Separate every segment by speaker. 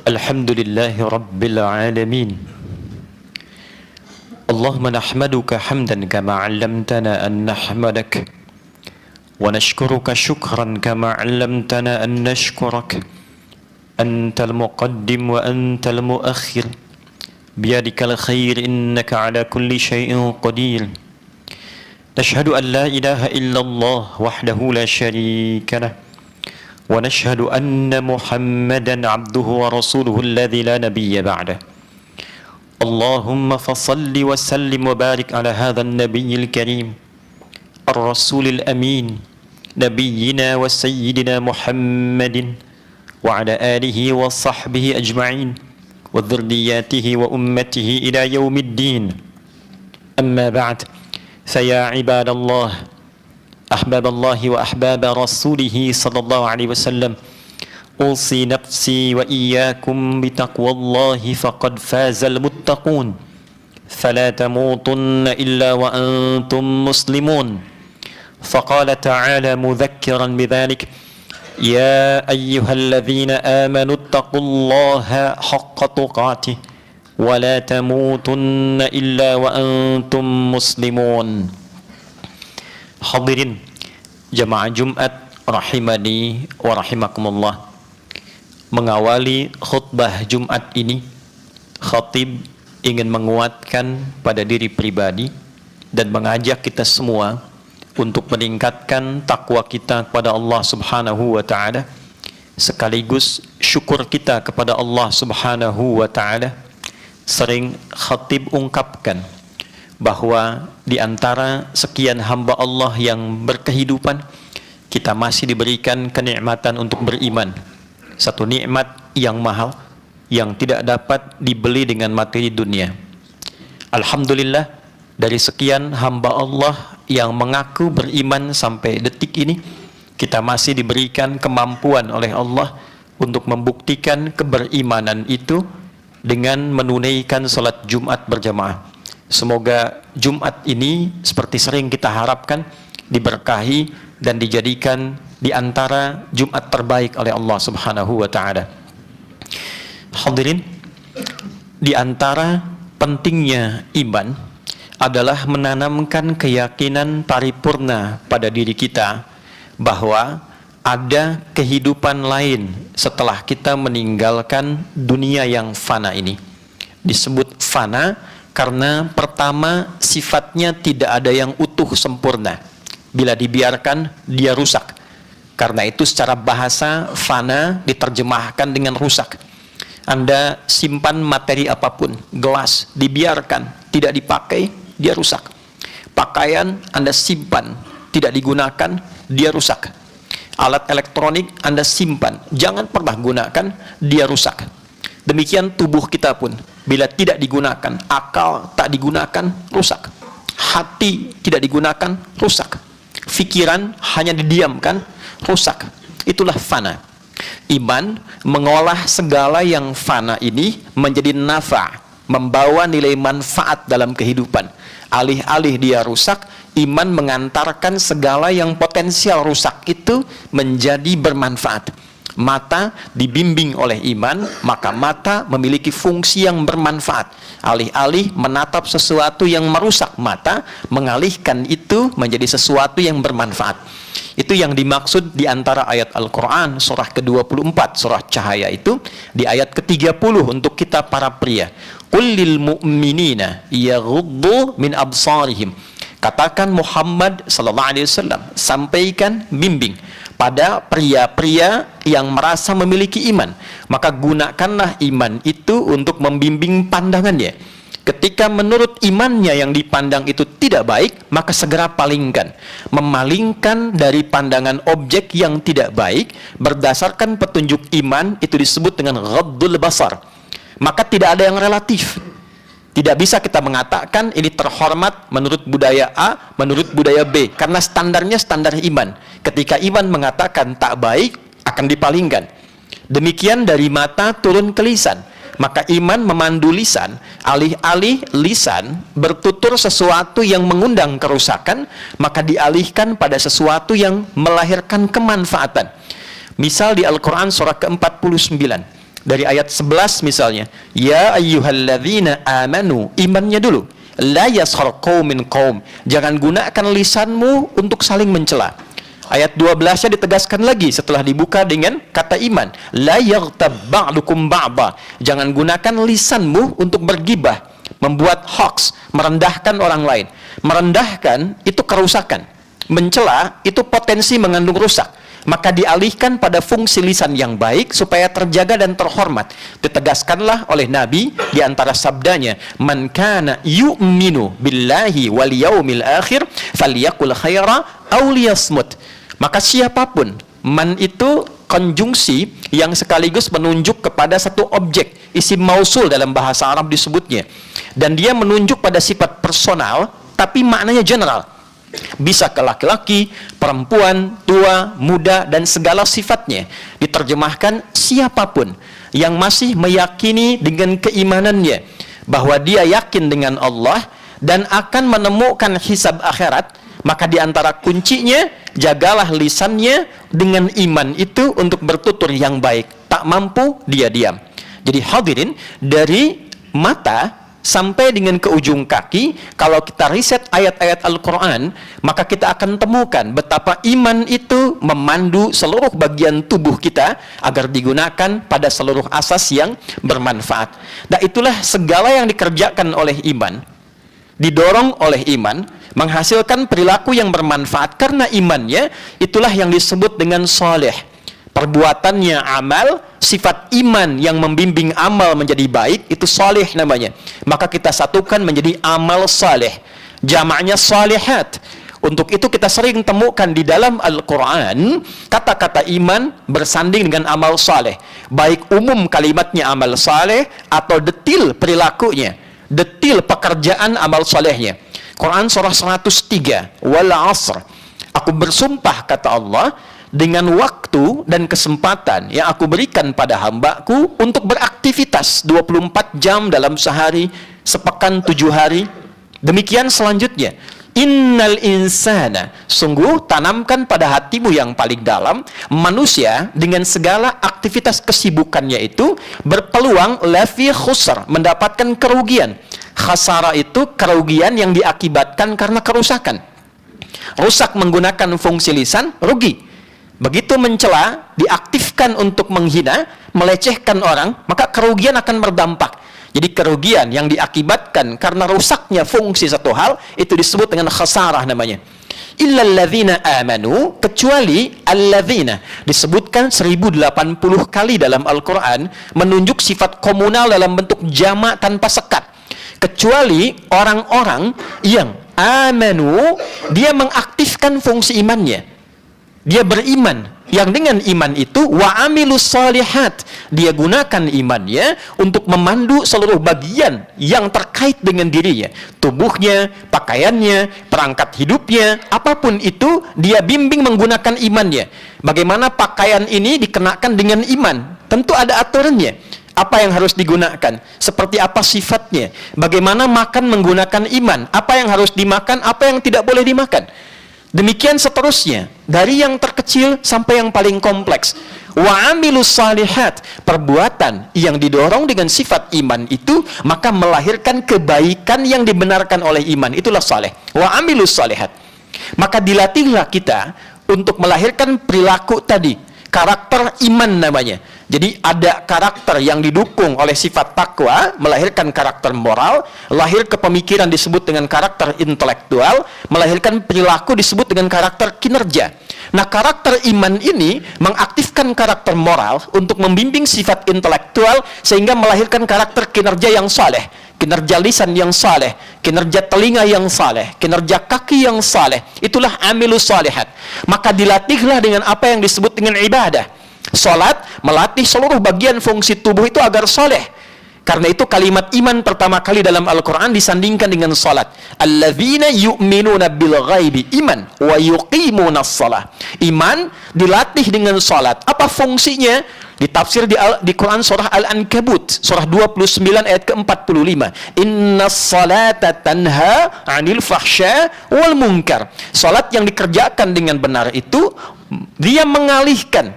Speaker 1: Alhamdulillahi Rabbil Alamin. Allahumma nahmaduka hamdan kama 'allamtana an nahmadak wa nashkuruka shukran kama 'allamtana an nashkurak. Antal muqaddim wa antal muakhir, biyadikal khair innaka 'ala kulli syai'in qadir. Nashhadu an la ilaha illallah wahdahu la syarika lah, wa nashhadu anna Muhammadan 'abduhu wa rasuluhu alladzi la nabiyya ba'dah. Allahumma fasalli wa sallim wa barik ala hadzal nabiyyil karim ar-rasulil amin nabiyyina wa sayyidina Muhammadin wa ala alihi wa sahbihi ajma'in wa dhurriyyatihi wa ummatihi ila yaumiddin. Amma ba'd, faya ibadallah, ahbaballahi wa ahbaba rasulihi sallallahu alaihi wasallam, usi nafsi wa iyyakum bitaqwallahi faqad fazal muttaqun, fala tamutunna illa wa antum muslimun. Faqala ta'ala mudhakkiran bidzalik, ya ayyuhalladzina amanu ittaqullaha haqqa tuqatih wa la tamutunna illa wa antum muslimun. Hadirin jamaah Jumat rahimani wa rahimakumullah. Mengawali khutbah Jumat ini, khatib ingin menguatkan pada diri pribadi dan mengajak kita semua untuk meningkatkan takwa kita kepada Allah Subhanahu wa taala, sekaligus syukur kita kepada Allah Subhanahu wa taala. Sering khatib ungkapkan bahwa di antara sekian hamba Allah yang berkehidupan, kita masih diberikan kenikmatan untuk beriman. Satu nikmat yang mahal yang tidak dapat dibeli dengan materi dunia. Alhamdulillah, dari sekian hamba Allah yang mengaku beriman sampai detik ini, kita masih diberikan kemampuan oleh Allah untuk membuktikan keberimanan itu dengan menunaikan salat Jumat berjamaah. Semoga Jumat ini seperti sering kita harapkan diberkahi dan dijadikan di antara Jumat terbaik oleh Allah Subhanahu wa taala. Hadirin, di antara pentingnya iman adalah menanamkan keyakinan paripurna pada diri kita bahwa ada kehidupan lain setelah kita meninggalkan dunia yang fana ini. Disebut fana karena pertama, sifatnya tidak ada yang utuh sempurna. Bila dibiarkan, dia rusak. Karena itu secara bahasa, fana diterjemahkan dengan rusak. Anda simpan materi apapun, gelas, dibiarkan, tidak dipakai, dia rusak. Pakaian Anda simpan, tidak digunakan, dia rusak. Alat elektronik Anda simpan, jangan pernah gunakan, dia rusak. Demikian tubuh kita pun, bila tidak digunakan, akal tak digunakan, rusak. Hati tidak digunakan, rusak. Pikiran hanya didiamkan, rusak. Itulah fana. Iman mengolah segala yang fana ini menjadi nafa', membawa nilai manfaat dalam kehidupan. Alih-alih dia rusak, iman mengantarkan segala yang potensial rusak itu menjadi bermanfaat. Mata dibimbing oleh iman, maka mata memiliki fungsi yang bermanfaat. Alih-alih menatap sesuatu yang merusak mata, mengalihkan itu menjadi sesuatu yang bermanfaat. Itu yang dimaksud di antara ayat Al-Quran surah ke-24, surah Cahaya itu, di ayat ke-30 untuk kita para pria. Qul lil mu'minina yaghuddu min absarihim. Katakan Muhammad sallallahu alaihi wasallam, sampaikan, bimbing pada pria-pria yang merasa memiliki iman, maka gunakanlah iman itu untuk membimbing pandangannya. Ketika menurut imannya yang dipandang itu tidak baik, maka segera palingkan. Memalingkan dari pandangan objek yang tidak baik berdasarkan petunjuk iman itu disebut dengan ghaddul basar. Maka tidak ada yang relatif. Tidak bisa kita mengatakan ini terhormat menurut budaya A, menurut budaya B, karena standarnya standar iman. Ketika iman mengatakan tak baik, akan dipalingkan. Demikian dari mata turun ke lisan. Maka iman memandu lisan, alih-alih lisan bertutur sesuatu yang mengundang kerusakan, maka dialihkan pada sesuatu yang melahirkan kemanfaatan. Misal di Al-Quran surah ke-49, Dari ayat 11 misalnya, ya ayyuhalladzina amanu, imannya dulu. La yaskhar qaumin qaum, jangan gunakan lisanmu untuk saling mencela. Ayat 12-nya ditegaskan lagi setelah dibuka dengan kata iman. La yaghtab ba'dukum ba'da, jangan gunakan lisanmu untuk bergibah, membuat hoax, merendahkan orang lain. Merendahkan itu kerusakan. Mencela itu potensi mengandung rusak. Maka dialihkan pada fungsi lisan yang baik supaya terjaga dan terhormat. Ditegaskanlah oleh Nabi di antara sabdanya, man kana yu'minu billahi wal yaumil akhir falyaqul khaira aw liyasmut. Maka siapapun, man itu konjungsi yang sekaligus menunjuk kepada satu objek, isim mausul dalam bahasa Arab disebutnya, dan dia menunjuk pada sifat personal tapi maknanya general. Bisa ke laki-laki, perempuan, tua, muda, dan segala sifatnya. Diterjemahkan siapapun yang masih meyakini dengan keimanannya bahwa dia yakin dengan Allah dan akan menemukan hisab akhirat, maka di antara kuncinya, jagalah lisannya dengan iman itu untuk bertutur yang baik. Tak mampu, dia diam. Jadi hadirin, dari mata sampai dengan ke ujung kaki, kalau kita riset ayat-ayat Al-Quran, maka kita akan temukan betapa iman itu memandu seluruh bagian tubuh kita agar digunakan pada seluruh asas yang bermanfaat. Dan itulah segala yang dikerjakan oleh iman, didorong oleh iman, menghasilkan perilaku yang bermanfaat karena imannya. Itulah yang disebut dengan soleh. Perbuatannya amal, sifat iman yang membimbing amal menjadi baik, itu salih namanya. Maka kita satukan menjadi amal salih. Jamaknya salihat. Untuk itu kita sering temukan di dalam Al-Quran kata-kata iman bersanding dengan amal salih. Baik umum kalimatnya amal salih atau detil perilakunya, detil pekerjaan amal salihnya. Quran surah 103, wal asr, aku bersumpah kata Allah dengan waktu dan kesempatan yang aku berikan pada hambaku untuk beraktivitas 24 jam dalam sehari, sepekan 7 hari. Demikian selanjutnya, innal insana, sungguh tanamkan pada hatimu yang paling dalam, manusia dengan segala aktivitas kesibukannya itu berpeluang lafi khusr, mendapatkan kerugian. Khasara itu kerugian yang diakibatkan karena kerusakan. Rusak menggunakan fungsi lisan, rugi. Begitu mencela, diaktifkan untuk menghina, melecehkan orang, maka kerugian akan berdampak. Jadi kerugian yang diakibatkan karena rusaknya fungsi satu hal, itu disebut dengan khasarah namanya. Illalladzina amanu, kecuali alladzina, disebutkan 1080 kali dalam Al-Quran, menunjuk sifat komunal dalam bentuk jamak tanpa sekat. Kecuali orang-orang yang amanu, dia mengaktifkan fungsi imannya. Dia beriman, yang dengan iman itu wa amilus salihat, dia gunakan imannya untuk memandu seluruh bagian yang terkait dengan dirinya, tubuhnya, pakaiannya, perangkat hidupnya, apapun itu dia bimbing menggunakan imannya. Bagaimana pakaian ini dikenakan dengan iman? Tentu ada aturannya. Apa yang harus digunakan? Seperti apa sifatnya? Bagaimana makan menggunakan iman? Apa yang harus dimakan? Apa yang tidak boleh dimakan? Demikian seterusnya, dari yang terkecil sampai yang paling kompleks. Wa amilus salihat, perbuatan yang didorong dengan sifat iman itu maka melahirkan kebaikan yang dibenarkan oleh iman, itulah saleh. Wa amilus salihat. Maka dilatihlah kita untuk melahirkan perilaku tadi, karakter iman namanya. Jadi ada karakter yang didukung oleh sifat takwa, melahirkan karakter moral, lahir kepemikiran disebut dengan karakter intelektual, melahirkan perilaku disebut dengan karakter kinerja. Nah, karakter iman ini mengaktifkan karakter moral untuk membimbing sifat intelektual sehingga melahirkan karakter kinerja yang saleh, kinerja lisan yang saleh, kinerja telinga yang saleh, kinerja kaki yang saleh. Itulah amilus salihat. Maka dilatihlah dengan apa yang disebut dengan ibadah. Salat melatih seluruh bagian fungsi tubuh itu agar soleh. Karena itu kalimat iman pertama kali dalam Al-Quran disandingkan dengan salat. Alladzina yu'minuna bil ghaibi, iman wa yuqimuna shalah. Iman dilatih dengan salat. Apa fungsinya? Ditafsir di Quran surah Al-Ankabut, surah 29 ayat ke-45. Inna salata tanha 'anil fahsya wal munkar. Salat yang dikerjakan dengan benar itu dia mengalihkan,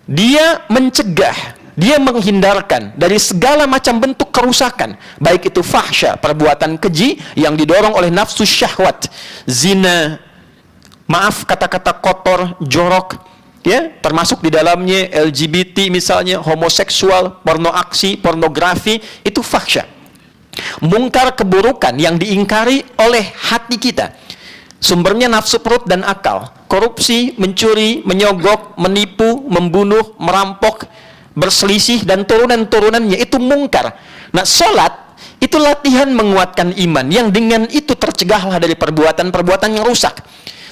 Speaker 1: dia mencegah Dia menghindarkan dari segala macam bentuk kerusakan, baik itu fahsya, perbuatan keji yang didorong oleh nafsu syahwat, zina, maaf kata-kata kotor, jorok, ya, termasuk di dalamnya LGBT misalnya, homoseksual, porno aksi, pornografi, itu fahsya. Mungkar, keburukan yang diingkari oleh hati kita. Sumbernya nafsu perut dan akal. Korupsi, mencuri, menyogok, menipu, membunuh, merampok, berselisih, dan turunan-turunannya itu mungkar. Nah, sholat itu latihan menguatkan iman, yang dengan itu tercegahlah dari perbuatan-perbuatan yang rusak.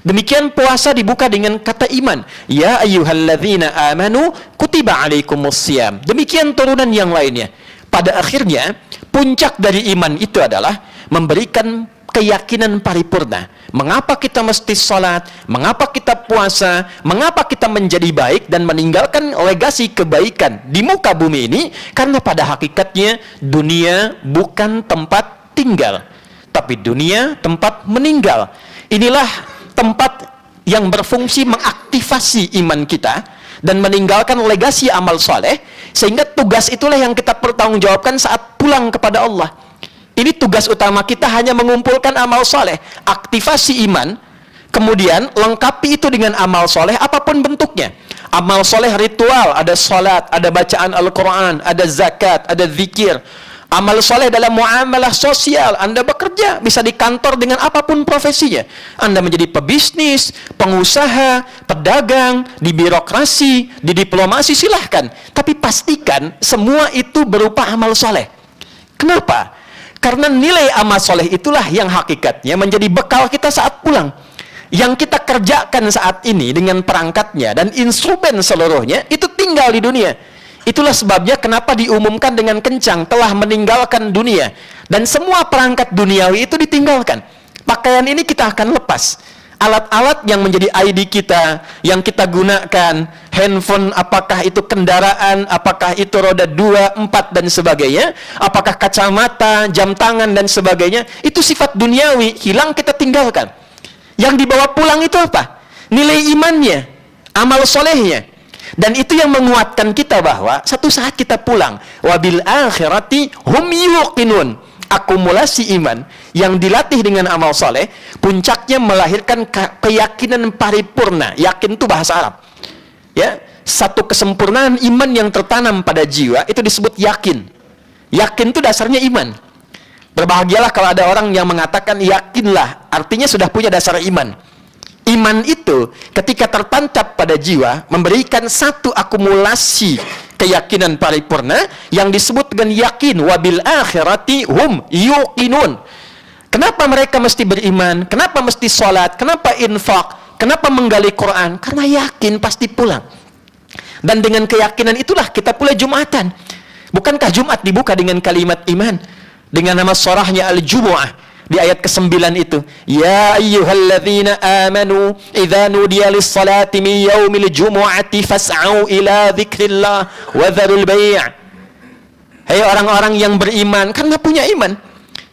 Speaker 1: Demikian puasa dibuka dengan kata iman. Ya ayyuhalladzina amanu kutiba alaikumussyam. Demikian turunan yang lainnya. Pada akhirnya, puncak dari iman itu adalah memberikan keyakinan paripurna. Mengapa kita mesti sholat, mengapa kita puasa, mengapa kita menjadi baik dan meninggalkan legasi kebaikan di muka bumi ini? Karena pada hakikatnya dunia bukan tempat tinggal, tapi dunia tempat meninggal. Inilah tempat yang berfungsi mengaktifasi iman kita dan meninggalkan legasi amal soleh, sehingga tugas itulah yang kita pertanggungjawabkan saat pulang kepada Allah. Ini tugas utama kita, hanya mengumpulkan amal soleh, aktivasi iman, kemudian lengkapi itu dengan amal soleh apapun bentuknya. Amal soleh ritual, ada salat, ada bacaan Al-Quran, ada zakat, ada zikir. Amal soleh dalam muamalah sosial, Anda bekerja, bisa di kantor dengan apapun profesinya. Anda menjadi pebisnis, pengusaha, pedagang, di birokrasi, di diplomasi, silahkan. Tapi pastikan semua itu berupa amal soleh. Kenapa? Karena nilai amal soleh itulah yang hakikatnya menjadi bekal kita saat pulang. Yang kita kerjakan saat ini dengan perangkatnya dan instrumen seluruhnya, itu tinggal di dunia. Itulah sebabnya kenapa diumumkan dengan kencang, telah meninggalkan dunia. Dan semua perangkat duniawi itu ditinggalkan. Pakaian ini kita akan lepas. Alat-alat yang menjadi ID kita, yang kita gunakan, handphone, apakah itu kendaraan, apakah itu roda 2, 4, dan sebagainya, apakah kacamata, jam tangan, dan sebagainya, itu sifat duniawi, hilang kita tinggalkan. Yang dibawa pulang itu apa? Nilai imannya, amal solehnya. Dan itu yang menguatkan kita bahwa satu saat kita pulang, wabil akhirati hum yuqinun. Akumulasi iman yang dilatih dengan amal soleh, puncaknya melahirkan keyakinan paripurna. Yakin itu bahasa Arab, ya, satu kesempurnaan iman yang tertanam pada jiwa itu disebut yakin. Yakin itu dasarnya iman. Berbahagialah kalau ada orang yang mengatakan yakinlah, artinya sudah punya dasar iman. Iman itu ketika tertancap pada jiwa memberikan satu akumulasi keyakinan paripurna yang disebut dengan yakin. Wabil akhirati hum yuqinun. Kenapa mereka mesti beriman? Kenapa mesti sholat? Kenapa infak? Kenapa menggali Quran? Karena yakin pasti pulang. Dan dengan keyakinan itulah kita pula Jumatan. Bukankah Jumat dibuka dengan kalimat iman? Dengan nama surahnya Al-Jumu'ah. Di ayat ke-9 itu, ya ayyuhalladzina amanu idza nudiya lis-salati min yaumil jumu'ati fas'au ila dzikrillah wa dzarul bai'. Hai orang-orang yang beriman, karena punya iman,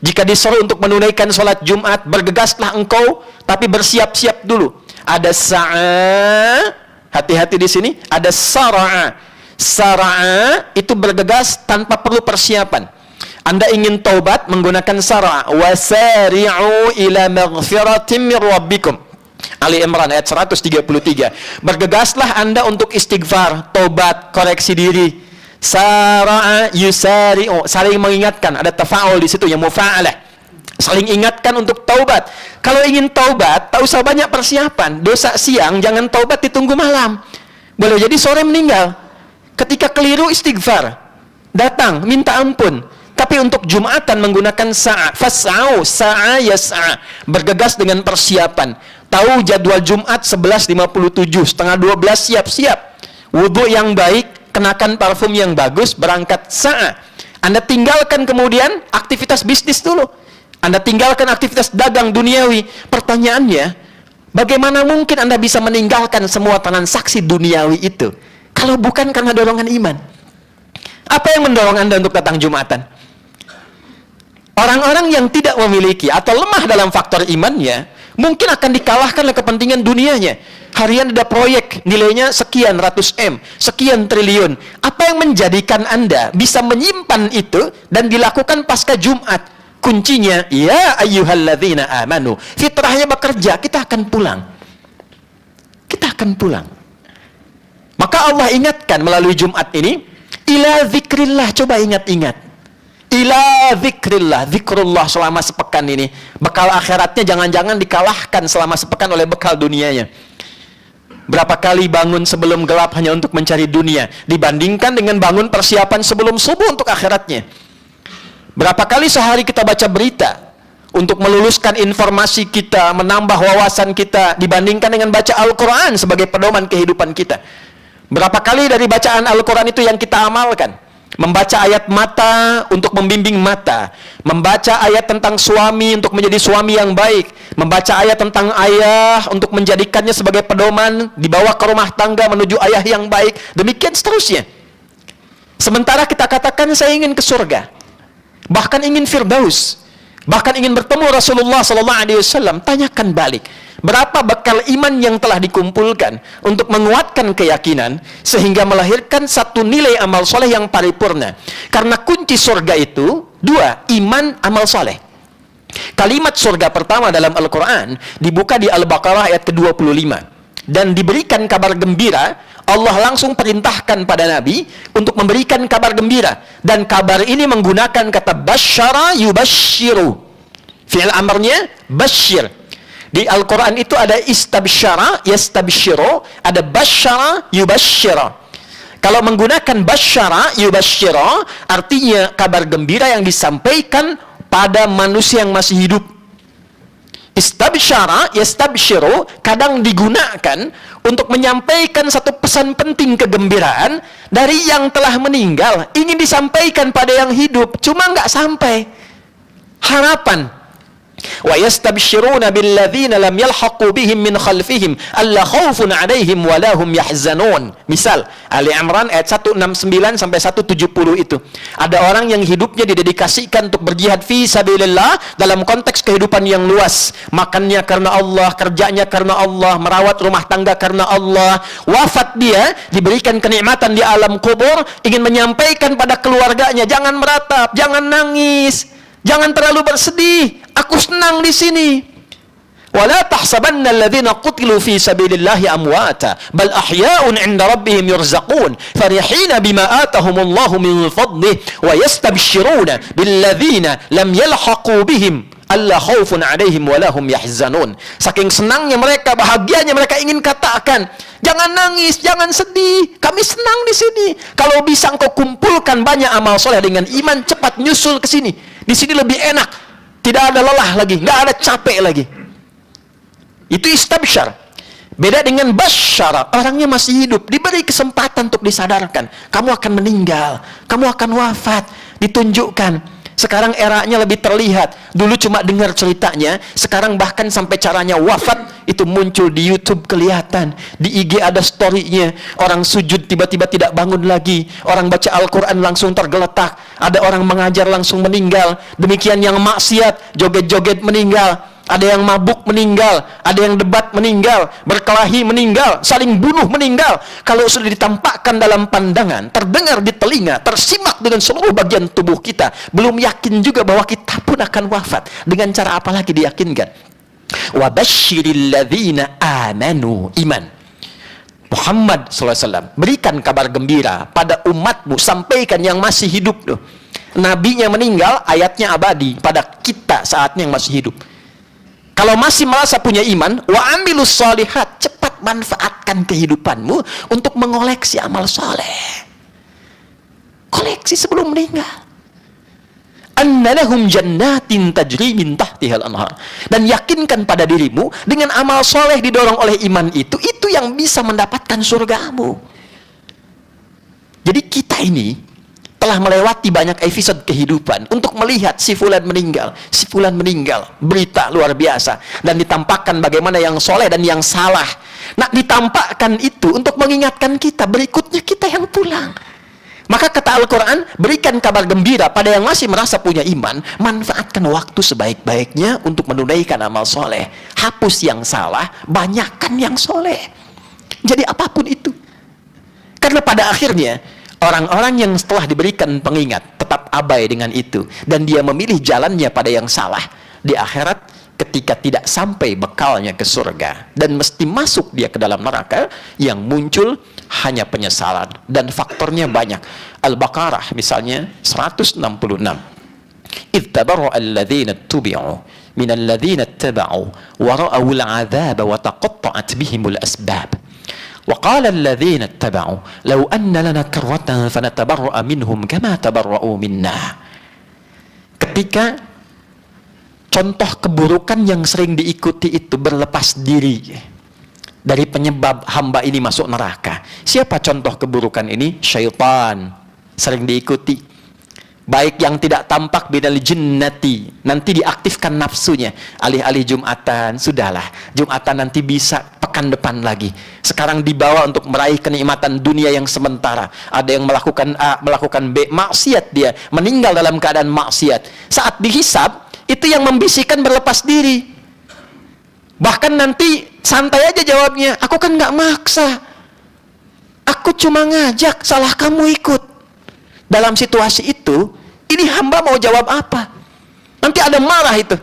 Speaker 1: jika disuruh untuk menunaikan salat Jumat, bergegaslah engkau, tapi bersiap-siap dulu. Ada sa'a, hati-hati di sini, ada sara'a. Sara'a itu bergegas tanpa perlu persiapan. Anda ingin taubat menggunakan sara', wasari'u ila maghfiratin min rabbikum. Ali Imran ayat 133. Bergegaslah Anda untuk istighfar, taubat, koreksi diri. Sara'a yusari'u, saling mengingatkan, ada tafa'ul di situ yang mufa'alah. Saling ingatkan untuk taubat. Kalau ingin taubat, tak usah banyak persiapan. Dosa siang jangan taubat, ditunggu malam. Boleh jadi sore meninggal. Ketika keliru istighfar, datang minta ampun. Tapi untuk Jumatan menggunakan sa'a, fas'au, sa'a yas'a, bergegas dengan persiapan. Tahu jadwal Jumat 11.57, setengah 12 siap-siap. Wudhu yang baik, kenakan parfum yang bagus, berangkat sa'a. Anda tinggalkan kemudian aktivitas bisnis dulu. Anda tinggalkan aktivitas dagang duniawi. Pertanyaannya, bagaimana mungkin Anda bisa meninggalkan semua transaksi duniawi itu kalau bukan karena dorongan iman? Apa yang mendorong Anda untuk datang Jumatan? Orang-orang yang tidak memiliki atau lemah dalam faktor imannya, Mungkin akan dikalahkan oleh kepentingan dunianya. Harian ada proyek, nilainya sekian ratus M, sekian triliun. Apa yang menjadikan Anda bisa menyimpan itu dan dilakukan pasca Jumat? Kuncinya, ya ayyuhalladzina amanu. Fitrahnya bekerja, kita akan pulang. Kita akan pulang. Maka Allah ingatkan melalui Jumat ini, ila zikrillah, coba ingat-ingat. Ila zikrillah, zikrullah selama sepekan ini. Bekal akhiratnya jangan-jangan dikalahkan selama sepekan oleh bekal dunianya. Berapa kali bangun sebelum gelap hanya untuk mencari dunia, dibandingkan dengan bangun persiapan sebelum subuh untuk akhiratnya. Berapa kali sehari kita baca berita untuk meluluskan informasi kita, menambah wawasan kita, dibandingkan dengan baca Al-Quran sebagai pedoman kehidupan kita. Berapa kali dari bacaan Al-Quran itu yang kita amalkan? Membaca ayat mata untuk membimbing mata, membaca ayat tentang suami untuk menjadi suami yang baik, membaca ayat tentang ayah untuk menjadikannya sebagai pedoman dibawa ke rumah tangga menuju ayah yang baik, demikian seterusnya. Sementara kita katakan saya ingin ke surga, bahkan ingin firdaus, bahkan ingin bertemu Rasulullah SAW. Tanyakan balik, berapa bekal iman yang telah dikumpulkan untuk menguatkan keyakinan sehingga melahirkan satu nilai amal soleh yang paripurna. Karena kunci surga itu dua, iman, amal soleh. Kalimat surga pertama dalam Al-Quran dibuka di Al-Baqarah ayat ke-25 dan diberikan kabar gembira. Allah langsung perintahkan pada Nabi untuk memberikan kabar gembira, dan kabar ini menggunakan kata basyara yubasyiru. Fi'il amarnya basyir. Di Al-Quran itu ada istabsyara, yastabsyiru, ada basyara, yubasyira. Kalau menggunakan basyara, yubasyira, artinya kabar gembira yang disampaikan pada manusia yang masih hidup. Istabsyara, yastabsyiru, kadang digunakan untuk menyampaikan satu pesan penting kegembiraan dari yang telah meninggal, ingin disampaikan pada yang hidup, cuma nggak sampai. Harapan. Wa yastabshiruna billadzina lam yalhaqu bihim min khalfihim alla khaufun 'alaihim wa la hum yahzanun. Misal Ali Imran ayat 169 sampai 170 itu. Ada orang yang hidupnya didedikasikan untuk berjihad fi sabilillah dalam konteks kehidupan yang luas. Makannya karena Allah, kerjanya karena Allah, merawat rumah tangga karena Allah. Wafat dia, diberikan kenikmatan di alam kubur, ingin menyampaikan pada keluarganya, jangan meratap, jangan nangis, jangan terlalu bersedih. Aku senang di sini. Wala tahsabanna alladhina qutilu fi sabilillahi amwata bal ahya'un 'inda rabbihim yurzaqun farihina bima atahumullahu min fadlihi wa yastabshiruna billadzina lam yalhaqu bihim alla khaufun 'alaihim wa la hum yahzanun. Saking senangnya mereka, bahagianya mereka, ingin katakan, jangan nangis, jangan sedih, kami senang di sini. Kalau bisa engkau kumpulkan banyak amal soleh dengan iman, cepat nyusul ke sini. Di sini lebih enak. Tidak ada lelah lagi, nggak ada capek lagi. Itu istabsyar. Beda dengan basyara, orangnya masih hidup, diberi kesempatan untuk disadarkan. Kamu akan meninggal, kamu akan wafat, ditunjukkan. Sekarang eranya lebih terlihat. Dulu cuma dengar ceritanya, sekarang bahkan sampai caranya wafat itu muncul di YouTube, kelihatan. Di IG ada story-nya. Orang sujud tiba-tiba tidak bangun lagi. Orang baca Al-Quran langsung tergeletak. Ada orang mengajar langsung meninggal. Demikian yang maksiat, joget-joget meninggal. Ada yang mabuk meninggal, ada yang debat meninggal, berkelahi meninggal, saling bunuh meninggal. Kalau sudah ditampakkan dalam pandangan, terdengar di telinga, tersimak dengan seluruh bagian tubuh kita, belum yakin juga bahwa kita pun akan wafat. Dengan cara apa lagi diyakinkan? Wa basyiril ladzina amanu, iman. Muhammad SAW, berikan kabar gembira pada umatmu, sampaikan yang masih hidup tuh. Nabinya meninggal, ayatnya abadi pada kita saatnya yang masih hidup. Kalau masih merasa punya iman, wa amilus shalihat, cepat manfaatkan kehidupanmu untuk mengoleksi amal soleh. Koleksi sebelum meninggal. Annalahum jannatin tajri min tahtihal anhar. Dan yakinkan pada dirimu, dengan amal soleh didorong oleh iman itu yang bisa mendapatkan surgamu. Jadi kita ini telah melewati banyak episode kehidupan untuk melihat si fulan meninggal, berita luar biasa, dan ditampakkan bagaimana yang soleh dan yang salah. Nah, ditampakkan itu untuk mengingatkan kita, berikutnya kita yang pulang.
Speaker 2: Maka kata Al-Quran, berikan kabar gembira pada yang masih merasa punya iman, manfaatkan waktu sebaik-baiknya untuk menunaikan amal soleh. Hapus yang salah, banyakkan yang soleh. Jadi apapun itu. Karena pada akhirnya, orang-orang yang setelah diberikan pengingat, tetap abai dengan itu. Dan dia memilih jalannya pada yang salah. Di akhirat, ketika tidak sampai bekalnya ke surga. Dan mesti masuk dia ke dalam neraka, yang muncul hanya penyesalan, dan faktornya banyak. Al-Baqarah misalnya 166. Idh tabarra'a alladhina tubi'u minal ladhina ittaba'u wa ra'awul 'adzaba wa taqatta'at bihimul asbab. Wa qala alladhina ittaba'u law anna lana karratan fanatabarra'a minhum kama tabarra'u minna. Ketika contoh keburukan yang sering diikuti itu berlepas diri dari penyebab hamba ini masuk neraka. Siapa contoh keburukan ini? Syaitan. Sering diikuti. Baik yang tidak tampak binal jinnati. Nanti diaktifkan nafsunya. Alih-alih Jumatan, sudahlah. Jumatan nanti bisa pekan depan lagi. Sekarang dibawa untuk meraih kenikmatan dunia yang sementara. Ada yang melakukan A, melakukan B. Maksiat dia. Meninggal dalam keadaan maksiat. Saat dihisab, itu yang membisikkan berlepas diri. Bahkan nanti santai aja jawabnya, aku kan nggak maksa, aku cuma ngajak, salah kamu ikut. Dalam situasi itu, ini hamba mau jawab apa? Nanti ada marah itu.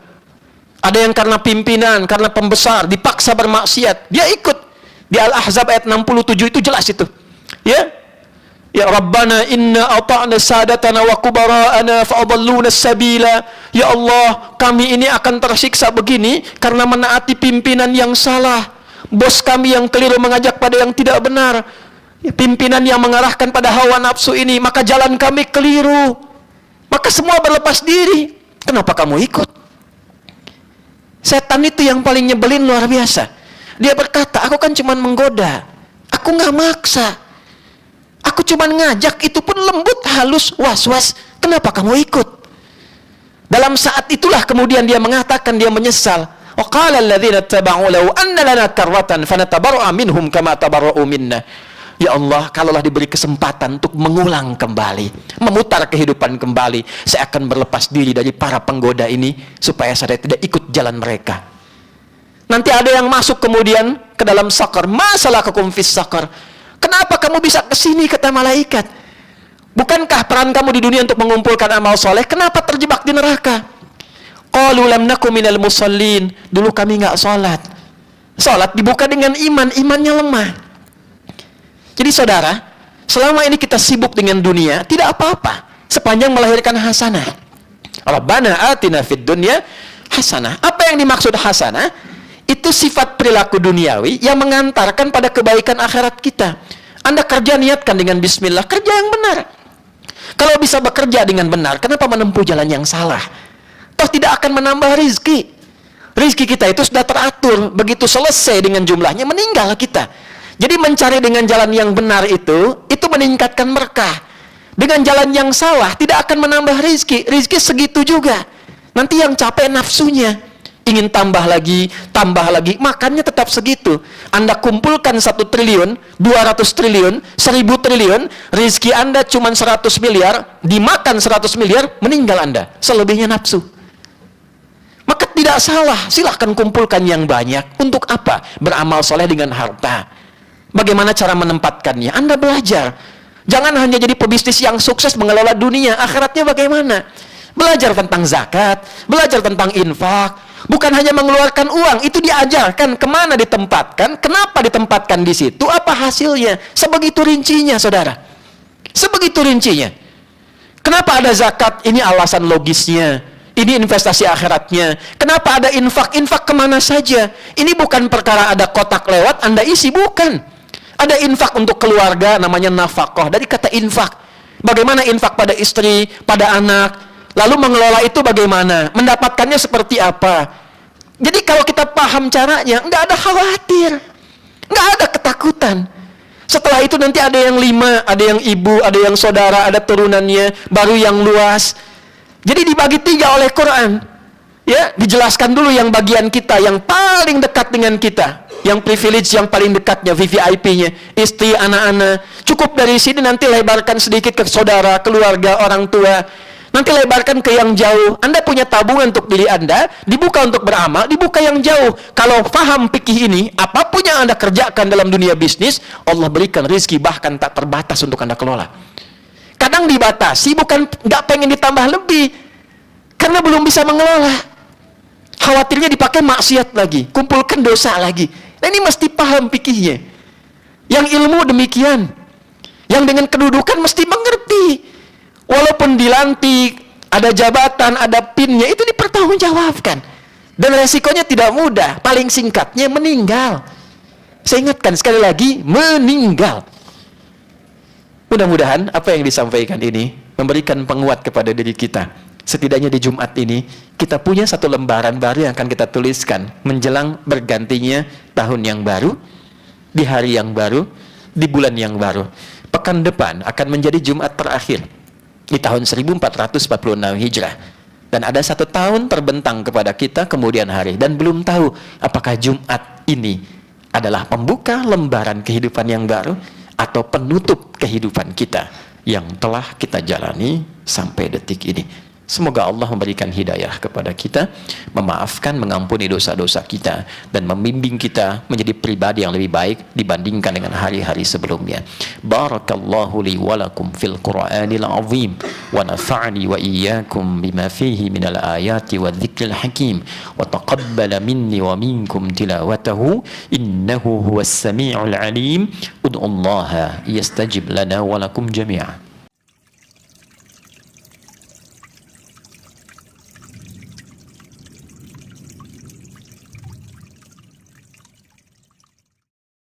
Speaker 2: Ada yang karena pimpinan, karena pembesar, dipaksa bermaksiat, dia ikut. Di Al-Ahzab ayat 67 itu jelas itu. Ya, ya Rabbana inna ata'na sadatana wa kubara'ana fa'adalluna sabila. Ya Allah, kami ini akan tersiksa begini karena menaati pimpinan yang salah. Bos kami yang keliru mengajak pada yang tidak benar. Ya, pimpinan yang mengarahkan pada hawa nafsu ini, maka jalan kami keliru. Maka semua berlepas diri. Kenapa kamu ikut? Setan itu yang paling nyebelin luar biasa. Dia berkata, aku kan cuma menggoda. Aku nggak maksa. Aku cuma ngajak, itu pun lembut, halus, was-was. Kenapa kamu ikut? Dalam saat itulah kemudian dia mengatakan, dia menyesal. Wa qala alladhina ittaba'u law anna lana karratan fanatabarra'a minhum kama tabarra'u minna. Ya Allah, kalaulah diberi kesempatan untuk mengulang kembali, memutar kehidupan kembali, saya akan berlepas diri dari para penggoda ini supaya saya tidak ikut jalan mereka. Nanti ada yang masuk kemudian ke dalam sakar. Masalakakum fis sakar. Kenapa kamu bisa ke sini, kata malaikat? Bukankah peran kamu di dunia untuk mengumpulkan amal soleh? Kenapa terjebak di neraka? Qalu lam nakum minal musallin. Dulu kami nggak sholat. Sholat dibuka dengan iman, imannya lemah. Jadi saudara, selama ini kita sibuk dengan dunia, tidak apa-apa sepanjang melahirkan hasanah. Rabbana atina fid dunya hasanah. Apa yang dimaksud hasanah? Itu sifat perilaku duniawi yang mengantarkan pada kebaikan akhirat kita. Anda kerja, niatkan dengan bismillah, kerja yang benar. Kalau bisa bekerja dengan benar, kenapa menempuh jalan yang salah? Toh tidak akan menambah rizki. Rizki kita itu sudah teratur. Begitu selesai dengan jumlahnya, meninggal kita. Jadi mencari dengan jalan yang benar itu meningkatkan berkah. Dengan jalan yang salah, tidak akan menambah rizki. Rizki segitu juga. Nanti yang capek nafsunya. Ingin tambah lagi, makannya tetap segitu. Anda kumpulkan 1 triliun, 200 triliun, 1000 triliun, rizki Anda cuma 100 miliar, dimakan 100 miliar, meninggal Anda. Selebihnya nafsu. Maka tidak salah, silahkan kumpulkan yang banyak. Untuk apa? Beramal soleh dengan harta. Bagaimana cara menempatkannya? Anda belajar. Jangan hanya jadi pebisnis yang sukses mengelola dunia, akhiratnya bagaimana? Belajar tentang zakat, belajar tentang infak. Bukan hanya mengeluarkan uang, itu diajarkan kemana ditempatkan, kenapa ditempatkan di situ, apa hasilnya. Sebegitu rincinya, saudara. Sebegitu rincinya. Kenapa ada zakat? Ini alasan logisnya. Ini investasi akhiratnya. Kenapa ada infak? Infak kemana saja? Ini bukan perkara ada kotak lewat, Anda isi, bukan. Ada infak untuk keluarga, namanya nafkah. Dari kata infak. Bagaimana infak pada istri, pada anak? Lalu mengelola itu bagaimana? Mendapatkannya seperti apa? Jadi kalau kita paham caranya, nggak ada khawatir. Nggak ada ketakutan. Setelah itu nanti ada yang 5, ada yang ibu, ada yang saudara, ada turunannya, baru yang luas. Jadi dibagi 3 oleh Quran. Ya, dijelaskan dulu yang bagian kita, yang paling dekat dengan kita. Yang privilege yang paling dekatnya, VVIP-nya. Istri, anak-anak. Cukup dari sini, nanti lebarkan sedikit ke saudara, keluarga, orang tua. Nanti lebarkan ke yang jauh. Anda punya tabungan untuk diri Anda, dibuka untuk beramal, dibuka yang jauh. Kalau paham fikih ini, apapun yang Anda kerjakan dalam dunia bisnis, Allah berikan rezeki bahkan tak terbatas untuk Anda kelola. Kadang dibatasi, bukan nggak pengen ditambah lebih, karena belum bisa mengelola. Khawatirnya dipakai maksiat lagi, kumpulkan dosa lagi. Nah, ini mesti paham fikihnya. Yang ilmu demikian. Yang dengan kedudukan mesti mengerti. Walaupun dilantik, ada jabatan, ada pinnya, itu dipertanggungjawabkan. Dan resikonya tidak mudah. Paling singkatnya meninggal. Saya ingatkan sekali lagi, meninggal. Mudah-mudahan apa yang disampaikan ini memberikan penguat kepada diri kita. Setidaknya di Jumat ini, kita punya satu lembaran baru yang akan kita tuliskan menjelang bergantinya tahun yang baru, di hari yang baru, di bulan yang baru. Pekan depan akan menjadi Jumat terakhir di tahun 1446 Hijrah. Dan ada 1 tahun terbentang kepada kita kemudian hari. Dan belum tahu apakah Jumat ini adalah pembuka lembaran kehidupan yang baru atau penutup kehidupan kita yang telah kita jalani sampai detik ini. Semoga Allah memberikan hidayah kepada kita, memaafkan, mengampuni dosa-dosa kita, dan membimbing kita menjadi pribadi yang lebih baik dibandingkan dengan hari-hari sebelumnya. Barakallahu li walakum fil Qur'anil azim, wa nafa'ni wa iyyakum bima fihi minal ayati wa dzikril hakim, wa taqabbala minni wa minkum tilawatahu, innahu huwas sami'ul alim. Ud'ullaha yastajib lana wa lakum jami'an.